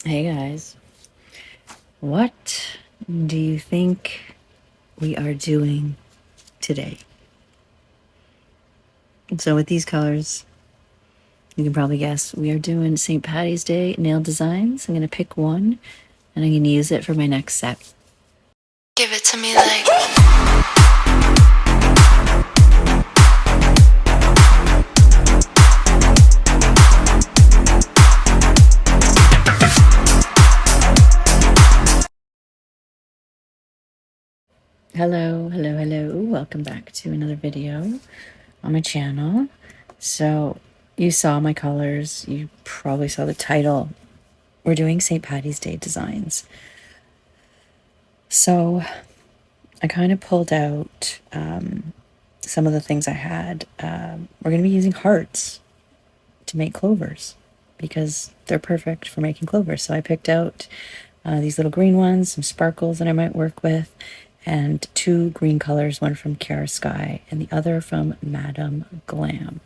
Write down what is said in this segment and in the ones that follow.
Hey guys, what do you think we are doing today? So with these colors, you can probably guess we are doing St. Patty's Day nail designs. I'm going to pick one and I'm going to use it for my next set. Give it to me like Hello. Welcome back to another video on my channel. So you saw my colors. You probably saw the title. We're doing St. Patty's Day designs. So I kind of pulled out some of the things I had. We're going to be using hearts to make clovers because they're perfect for making clovers. So I picked out these little green ones, some sparkles that I might work with, and two green colors, one from KIARA Sky and the other from Madam Glam,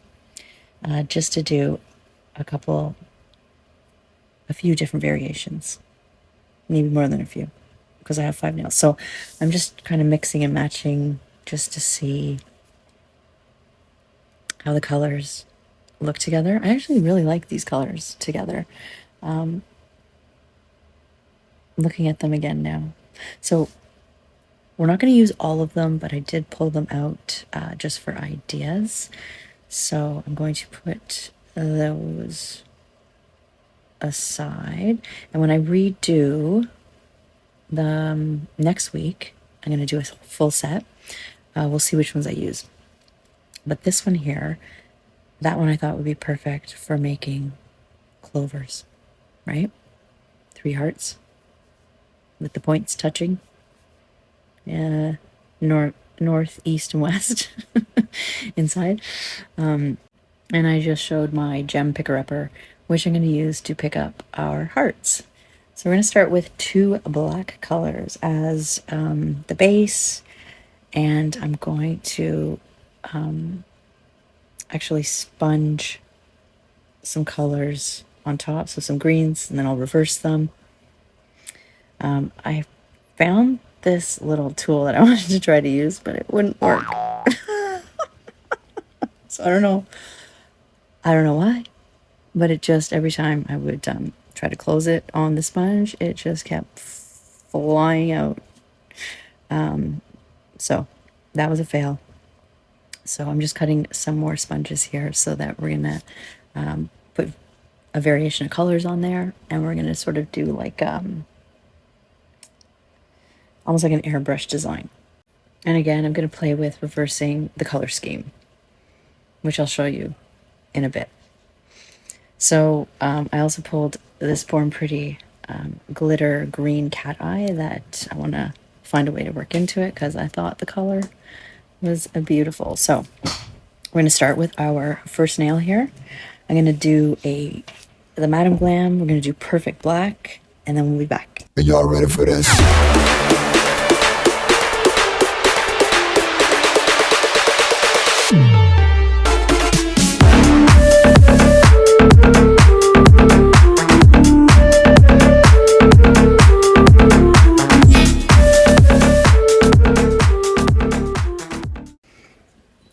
just to do a few different variations, maybe more than a few, because I have 5 nails. So I'm just kind of mixing and matching just to see how the colors look together. I actually really like these colors together. Looking at them again now. So we're not going to use all of them, but I did pull them out just for ideas. So I'm going to put those aside. And when I redo the next week, I'm going to do a full set. We'll see which ones I use. But this one here, that one I thought would be perfect for making clovers, right? 3 hearts with the points touching. North, east, and west inside. And I just showed my gem picker-upper, which I'm going to use to pick up our hearts. So we're going to start with 2 black colors as the base, and I'm going to actually sponge some colors on top, so some greens, and then I'll reverse them. I found this little tool that I wanted to try to use, but it wouldn't work. So I don't know why, but it just, every time I would try to close it on the sponge, it just kept flying out. So that was a fail. So I'm just cutting some more sponges here so that we're gonna put a variation of colors on there, and we're gonna sort of do like almost like an airbrush design. And again, I'm going to play with reversing the color scheme, which I'll show you in a bit. So I also pulled this Born Pretty glitter green cat eye that I want to find a way to work into it because I thought the color was beautiful. So we're going to start with our first nail here. I'm going to do the Madam Glam. We're going to do Perfect Black, and then we'll be back. Are y'all ready for this?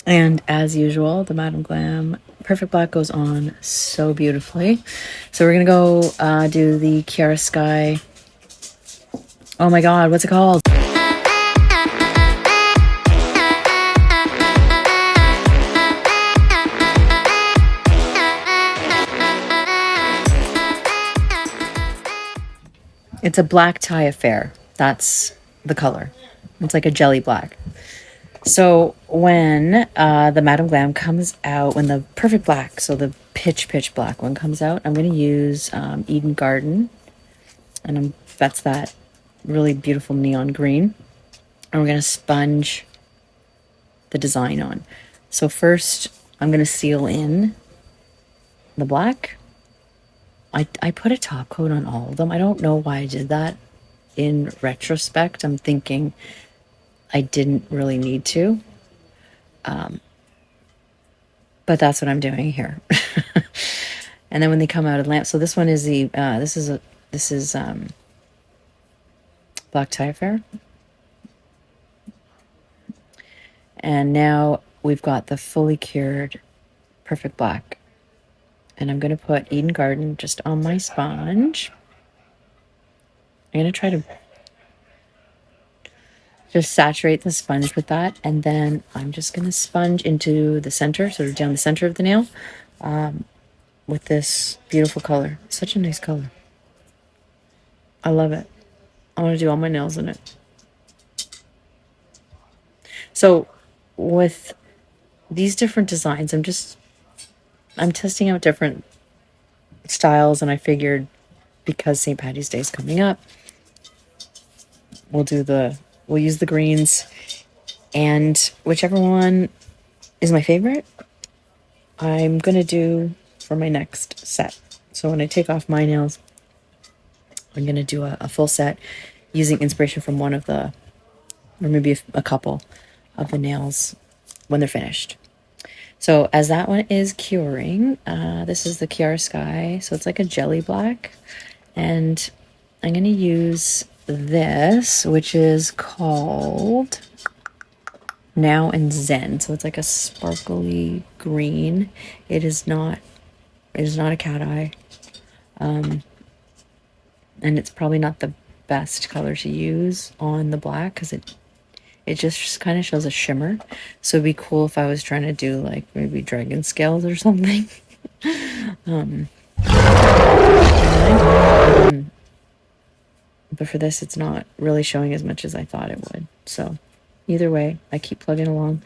And as usual, the Madam Glam Perfect Black goes on so beautifully. So we're going to go do the KIARA Sky. Oh my god, what's it called? It's a black tie affair. That's the color. It's like a jelly black. So when the Madam Glam comes out, when the Perfect Black, so the pitch black one comes out, I'm going to use Eden Garden. And that's that really beautiful neon green. And we're going to sponge the design on. So first, I'm going to seal in the black. I put a top coat on all of them. I don't know why I did that. In retrospect, I'm thinking I didn't really need to. But that's what I'm doing here. And then when they come out of the lamp, so this one is this is This is Black Tie Affair. And now we've got the fully cured Perfect Black. And I'm going to put Eden Garden just on my sponge. I'm going to try to just saturate the sponge with that. And then I'm just going to sponge into the center, sort of down the center of the nail, with this beautiful color. It's such a nice color. I love it. I want to do all my nails in it. So with these different designs, I'm testing out different styles, and I figured because St. Patty's Day is coming up, we'll use the greens, and whichever one is my favorite, I'm gonna do for my next set. So when I take off my nails, I'm gonna do a full set using inspiration from one of the, or maybe a couple of the nails when they're finished. So as that one is curing, this is the KIARA Sky. So it's like a jelly black. And I'm going to use this, which is called Now Zen. So it's like a sparkly green. It is not a cat eye. And it's probably not the best color to use on the black because it just kind of shows a shimmer. So it'd be cool if I was trying to do like maybe dragon scales or something. But for this, it's not really showing as much as I thought it would. So either way, I keep plugging along.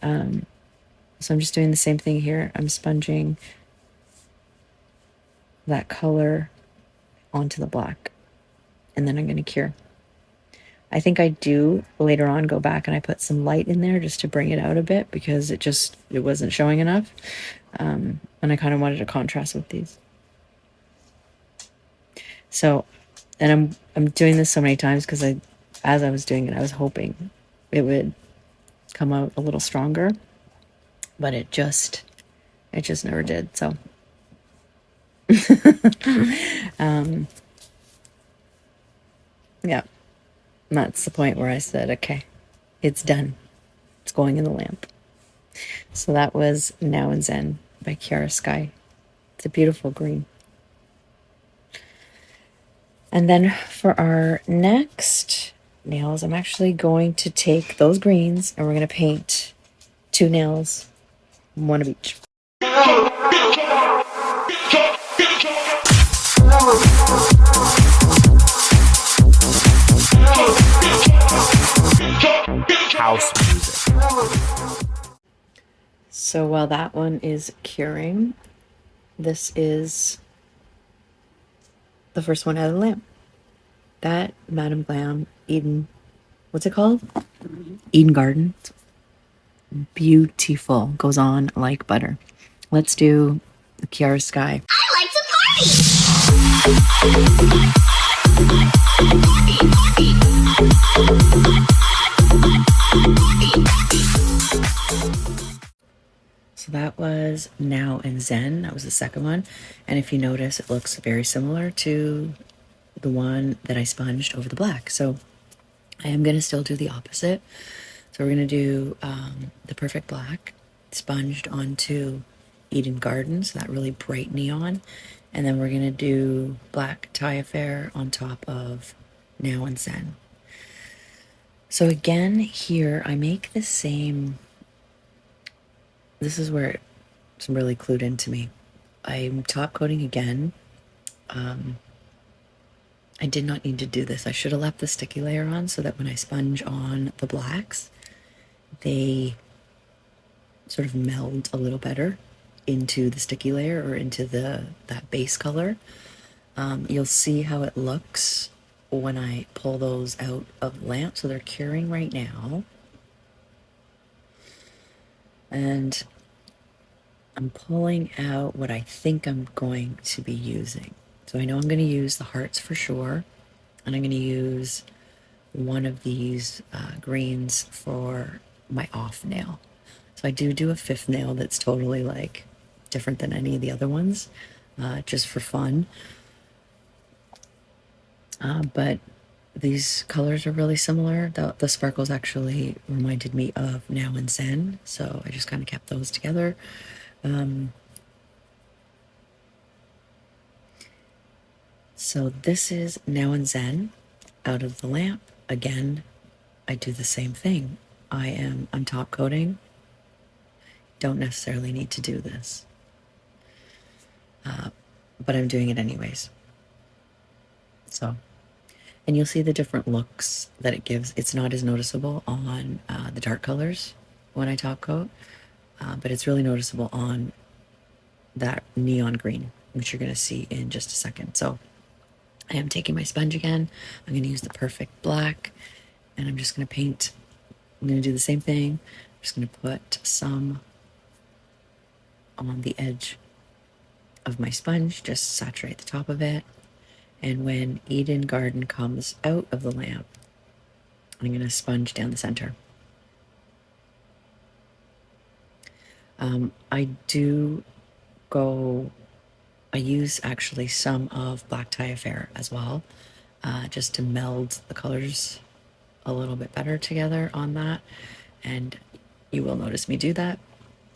So I'm just doing the same thing here. I'm sponging that color onto the black. And then I'm going to cure. I think I do later on go back and I put some light in there just to bring it out a bit because it wasn't showing enough. And I kind of wanted to contrast with these. So, and I'm doing this so many times because as I was doing it, I was hoping it would come out a little stronger, but it just never did. So, yeah. And that's the point where I said, okay, it's done. It's going in the lamp. So that was Now Zen by KIARA Sky. It's a beautiful green. And then for our next nails, I'm actually going to take those greens and we're going to paint 2 nails, one of each. House music. So while that one is curing, this is the first one out of the lamp. That Madam Glam Eden, what's it called? Eden Garden. Beautiful. Goes on like butter. Let's do the KIARA Sky. I like to party! So that was Now Zen. That was the second one. And if you notice, it looks very similar to the one that I sponged over the black. So I am going to still do the opposite. So we're going to do the Perfect Black sponged onto Eden Garden, so that really bright neon. And then we're going to do Black Tie Affair on top of Now Zen. So again, here I make the same. This is where it's really clued into me. I'm top coating again. I did not need to do this. I should have left the sticky layer on so that when I sponge on the blacks, they sort of meld a little better into the sticky layer or into that base color. You'll see how it looks when I pull those out of the lamp. So they're curing right now. And I'm pulling out what I think I'm going to be using. So I know I'm going to use the hearts for sure. And I'm going to use one of these greens for my off nail. So I do a 5th nail that's totally like different than any of the other ones, just for fun. But these colors are really similar. The sparkles actually reminded me of Now and Zen, so I just kind of kept those together. So this is Now and Zen out of the lamp. Again, I do the same thing. I'm top coating. Don't necessarily need to do this, but I'm doing it anyways. So, and you'll see the different looks that it gives. It's not as noticeable on the dark colors when I top coat, but it's really noticeable on that neon green, which you're going to see in just a second. So I am taking my sponge again. I'm going to use the perfect black, and I'm just going to paint. I'm going to do the same thing. I'm just going to put some on the edge of my sponge, just saturate the top of it. And when Eden Garden comes out of the lamp, I'm going to sponge down the center. I use actually some of Black Tie Affair as well, just to meld the colors a little bit better together on that. And you will notice me do that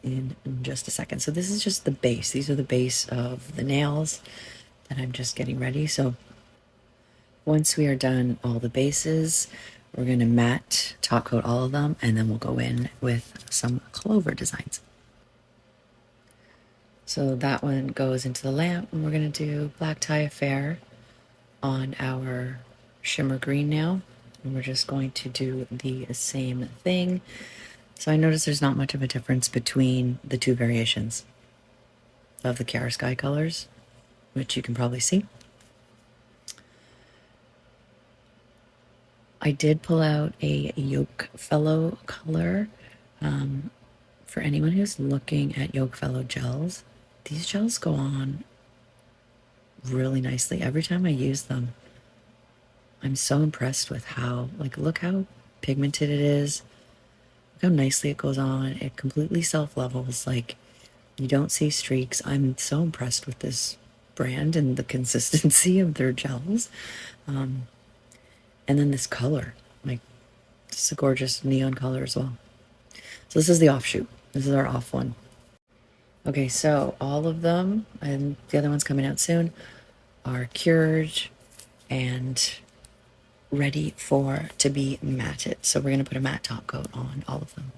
in just a second. So this is just the base. These are the base of the nails that I'm just getting ready. So once we are done all the bases, we're going to matte top coat all of them, and then we'll go in with some clover designs. So that one goes into the lamp, and we're going to do Black Tie Affair on our shimmer green now. And we're just going to do the same thing. So I notice there's not much of a difference between the two variations of the KIARA Sky colors, which you can probably see. I did pull out a YOKEFELLOW color. For anyone who's looking at YOKEFELLOW gels, these gels go on really nicely. Every time I use them, I'm so impressed with how, like, look how pigmented it is. Look how nicely it goes on. It completely self-levels. Like, you don't see streaks. I'm so impressed with this brand and the consistency of their gels. And then this color, like, it's a gorgeous neon color as well. So this is the offshoot. This is our off one. Okay, so all of them, and the other one's coming out soon, are cured and ready to be matted. So we're going to put a matte top coat on all of them.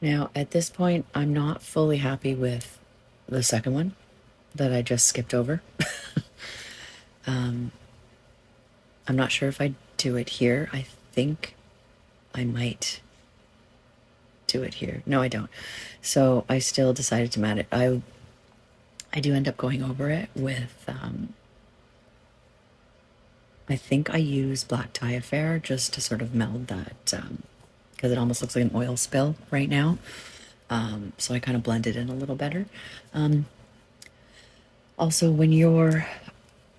Now, at this point, I'm not fully happy with the second one that I just skipped over. I'm not sure if I do it here. I think I might do it here. No, I don't. So I still decided to matte it. I do end up going over it with, I think I use Black Tie Affair just to sort of meld that, because it almost looks like an oil spill right now. So I kind of blend it in a little better. Also, when you're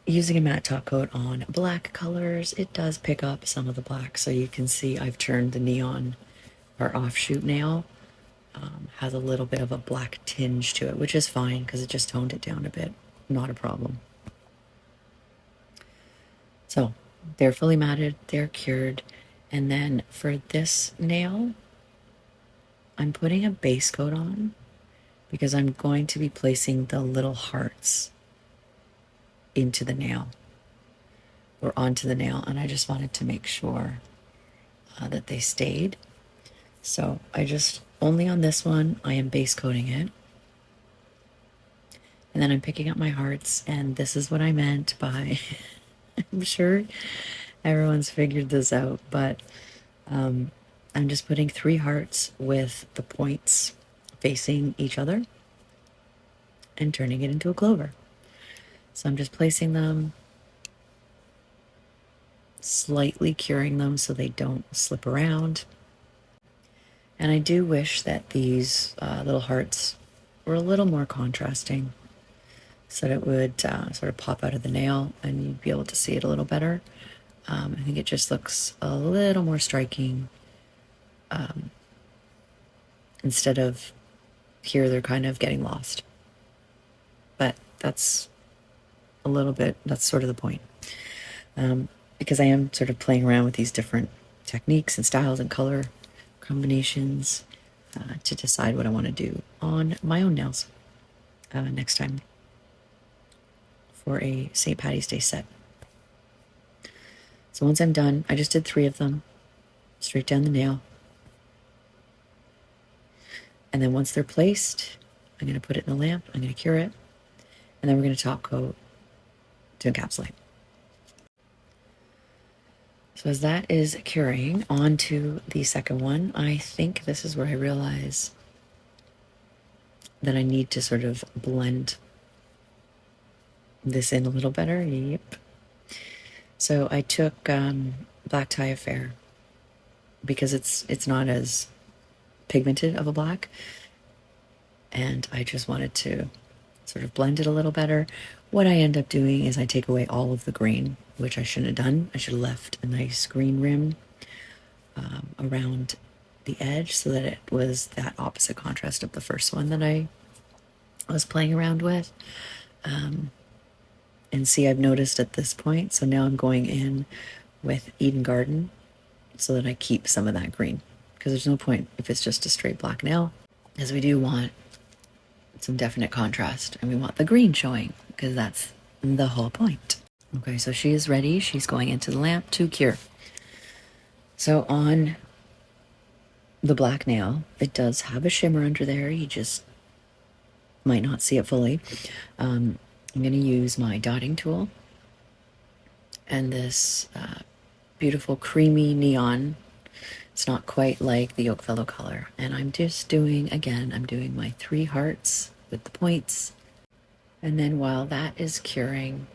using a matte top coat on black colors, it does pick up some of the black. So you can see I've turned the neon, our offshoot nail, has a little bit of a black tinge to it, which is fine because it just toned it down a bit. Not a problem. So they're fully matted, they're cured. And then for this nail, I'm putting a base coat on because I'm going to be placing the little hearts into the nail or onto the nail, and I just wanted to make sure that they stayed. So I just, only on this one, I am base coating it. And then I'm picking up my hearts, and this is what I meant by, I'm sure everyone's figured this out, but I'm just putting 3 hearts with the points facing each other and turning it into a clover. So I'm just placing them, slightly curing them so they don't slip around. And I do wish that these little hearts were a little more contrasting so that it would sort of pop out of the nail and you'd be able to see it a little better. I think it just looks a little more striking. Instead of here, they're kind of getting lost. But that's a little bit, that's sort of the point. because I am sort of playing around with these different techniques and styles and color combinations to decide what I want to do on my own nails next time for a St. Patty's Day set. So once I'm done, I just did 3 of them, straight down the nail. And then once they're placed, I'm going to put it in the lamp, I'm going to cure it, and then we're going to top coat to encapsulate. So as that is curing, on to the second one. I think this is where I realize that I need to sort of blend this in a little better. Yep. So I took Black Tie Affair because it's not as pigmented of a black, and I just wanted to sort of blend it a little better. What I end up doing is I take away all of the green, which I shouldn't have done. I should have left a nice green rim around the edge so that it was that opposite contrast of the first one that I was playing around with. And see, I've noticed at this point, so now I'm going in with Eden Garden so that I keep some of that green, because there's no point if it's just a straight black nail, because we do want some definite contrast and we want the green showing, because that's the whole point. Okay, so she is ready. She's going into the lamp to cure. So on the black nail, it does have a shimmer under there. You just might not see it fully. I'm going to use my dotting tool and this beautiful creamy neon. It's not quite like the YOKEFELLOW color. And I'm just doing, again, I'm doing my 3 hearts with the points. And then while that is curing,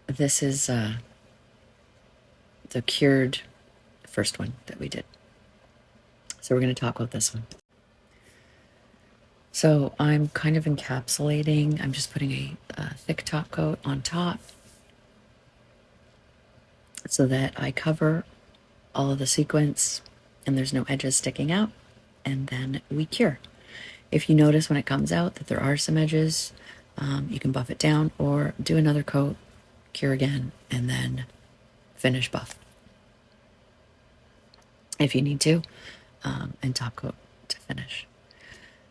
this is the cured first one that we did. So we're going to talk about this one. So I'm kind of encapsulating. I'm just putting a thick top coat on top so that I cover all of the sequins and there's no edges sticking out, and then we cure. If you notice when it comes out that there are some edges, you can buff it down or do another coat, cure again, and then finish buff if you need to, and top coat to finish.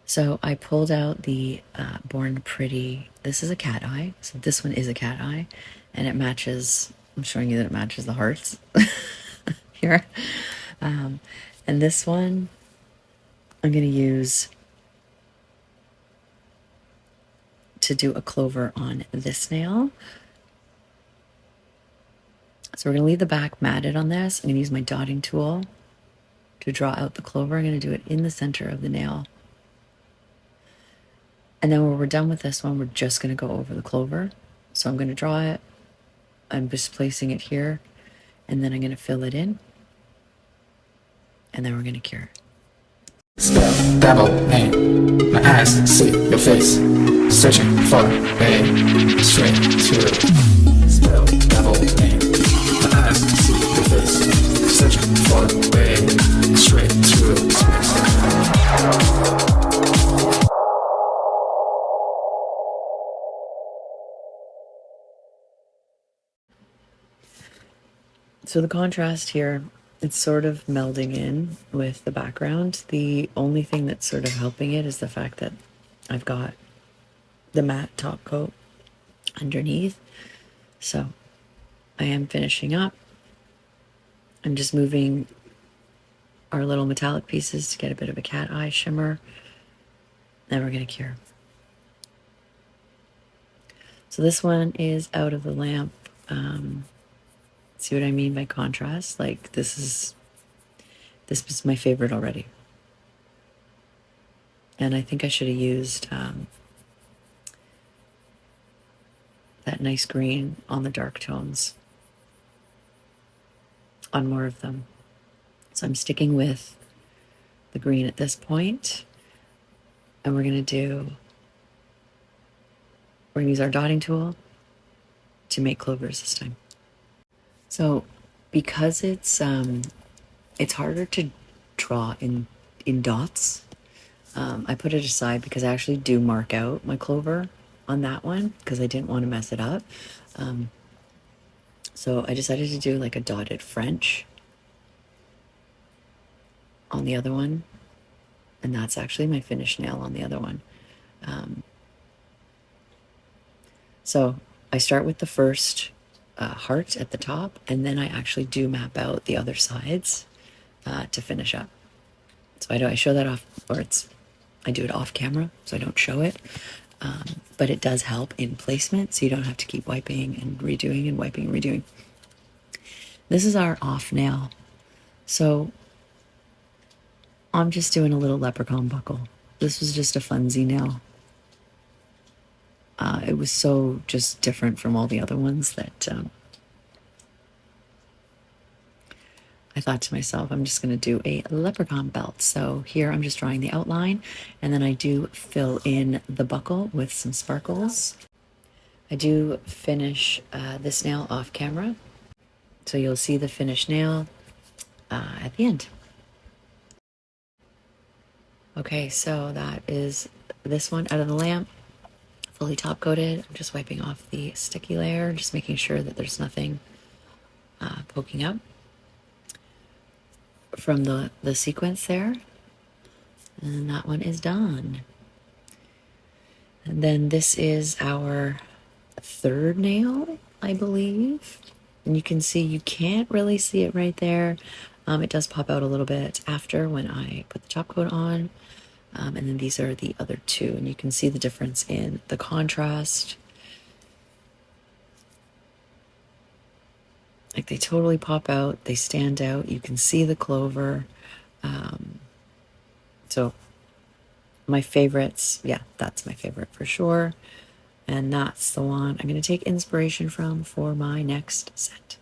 So I pulled out the Born Pretty. This is a cat eye. So this one is a cat eye, and it matches. I'm showing you that it matches the hearts here. And this one I'm going to use to do a clover on this nail. So we're going to leave the back matted on this. I'm going to use my dotting tool to draw out the clover. I'm going to do it in the center of the nail. And then when we're done with this one, we're just going to go over the clover. So I'm going to draw it. I'm just placing it here. And then I'm going to fill it in. And then we're going to cure. Spell, double aim. My eyes see your face. Searching for a straight to. Spell, double aim. My eyes see your face. Searching for a straight to. So the contrast here, it's sort of melding in with the background. The only thing that's sort of helping it is the fact that I've got the matte top coat underneath. So I am finishing up. I'm just moving our little metallic pieces to get a bit of a cat eye shimmer. Then we're going to cure. So this one is out of the lamp. See what I mean by contrast? Like this is my favorite already. And I think I should have used that nice green on the dark tones on more of them. So I'm sticking with the green at this point, and we're going to use our dotting tool to make clovers this time. So because it's harder to draw in dots, I put it aside because I actually do mark out my clover on that one because I didn't want to mess it up. So I decided to do like a dotted French on the other one. And that's actually my finished nail on the other one. So I start with the first heart at the top, and then I actually do map out the other sides to finish up. So I show that off, or I do it off camera, so I don't show it. But it does help in placement, so you don't have to keep wiping and redoing and wiping and redoing. This is our off nail. So I'm just doing a little leprechaun buckle. This was just a funsy nail. It was so just different from all the other ones that I thought to myself, I'm just going to do a leprechaun belt. So here I'm just drawing the outline, and then I do fill in the buckle with some sparkles. I do finish this nail off camera, so you'll see the finished nail at the end. Okay, so that is this one out of the lamp, fully top coated. I'm just wiping off the sticky layer, just making sure that there's nothing poking up from the sequence there. And that one is done. And then this is our third nail, I believe. And you can see, you can't really see it right there. It does pop out a little bit after when I put the top coat on. And then these are the other two, and you can see the difference in the contrast. Like, they totally pop out, they stand out, you can see the clover. So my favorites, yeah, that's my favorite for sure. And that's the one I'm going to take inspiration from for my next set.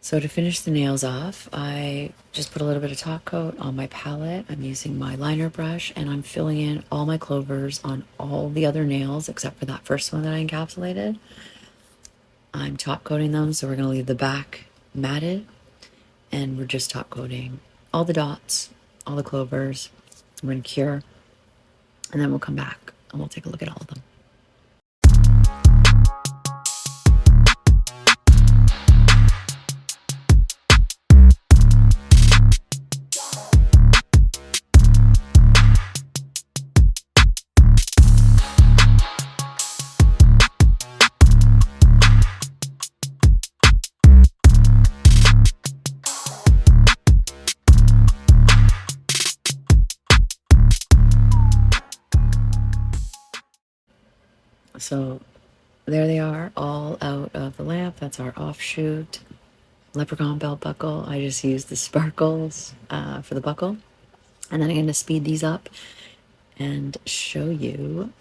So to finish the nails off, I just put a little bit of top coat on my palette. I'm using my liner brush, and I'm filling in all my clovers on all the other nails except for that first one that I encapsulated. I'm top coating them, so we're going to leave the back matted, and we're just top coating all the dots, all the clovers. We're going to cure, and then we'll come back and we'll take a look at all of them. So there they are, all out of the lamp. That's our offshoot leprechaun belt buckle. I just used the sparkles for the buckle. And then I'm going to speed these up and show you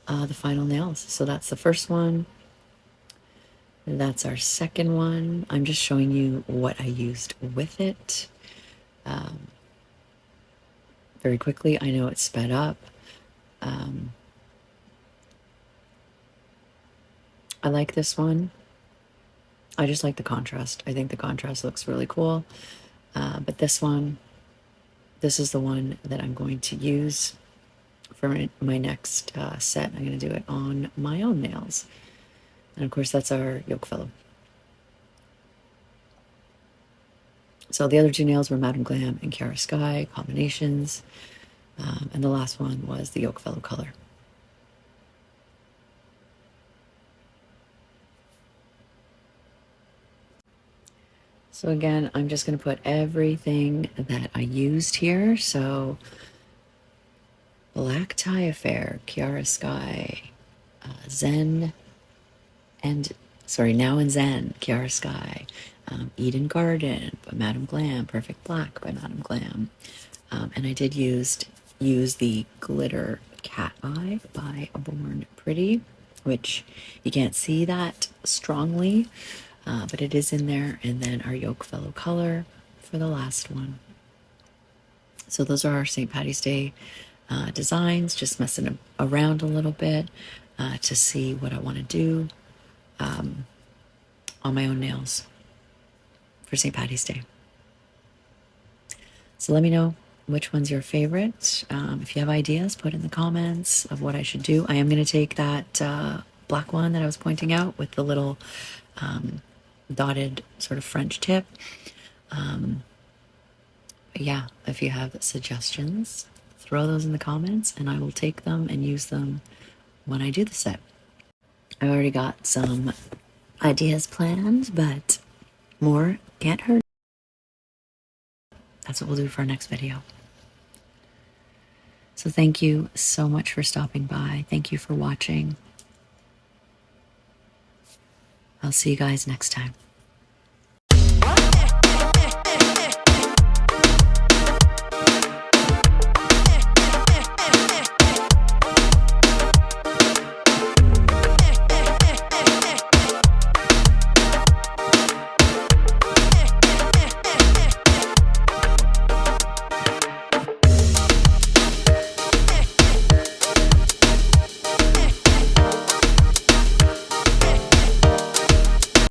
the final nails. So that's the first one. That's our second one. I'm just showing you what I used with it. Very quickly, I know it's sped up. I like this one. I just like the contrast. I think the contrast looks really cool. But this one, this is the one that I'm going to use for my next set. I'm going to do it on my own nails. And of course, that's our YOKEFELLOW. So the other two nails were Madam Glam and KIARA Sky combinations. And the last one was the YOKEFELLOW color. So again, I'm just going to put everything that I used here. So Black Tie Affair, KIARA Sky, Zen, and sorry, Now in Zen, KIARA Sky, Eden Garden by Madam Glam, Perfect Black by Madam Glam. And I did use the glitter Cat Eye by Born Pretty, which you can't see that strongly, but it is in there. And then our YOKEFELLOW color for the last one. So those are our St. Patty's Day designs, just messing around a little bit to see what I want to do on my own nails for St. Patty's Day. So let me know which one's your favorite. If you have ideas, put in the comments of what I should do. I am going to take that black one that I was pointing out with the little dotted sort of French tip. Yeah, if you have suggestions, throw those in the comments and I will take them and use them when I do the set. I've already got some ideas planned, but more can't hurt. That's what we'll do for our next video. So thank you so much for stopping by. Thank you for watching. I'll see you guys next time.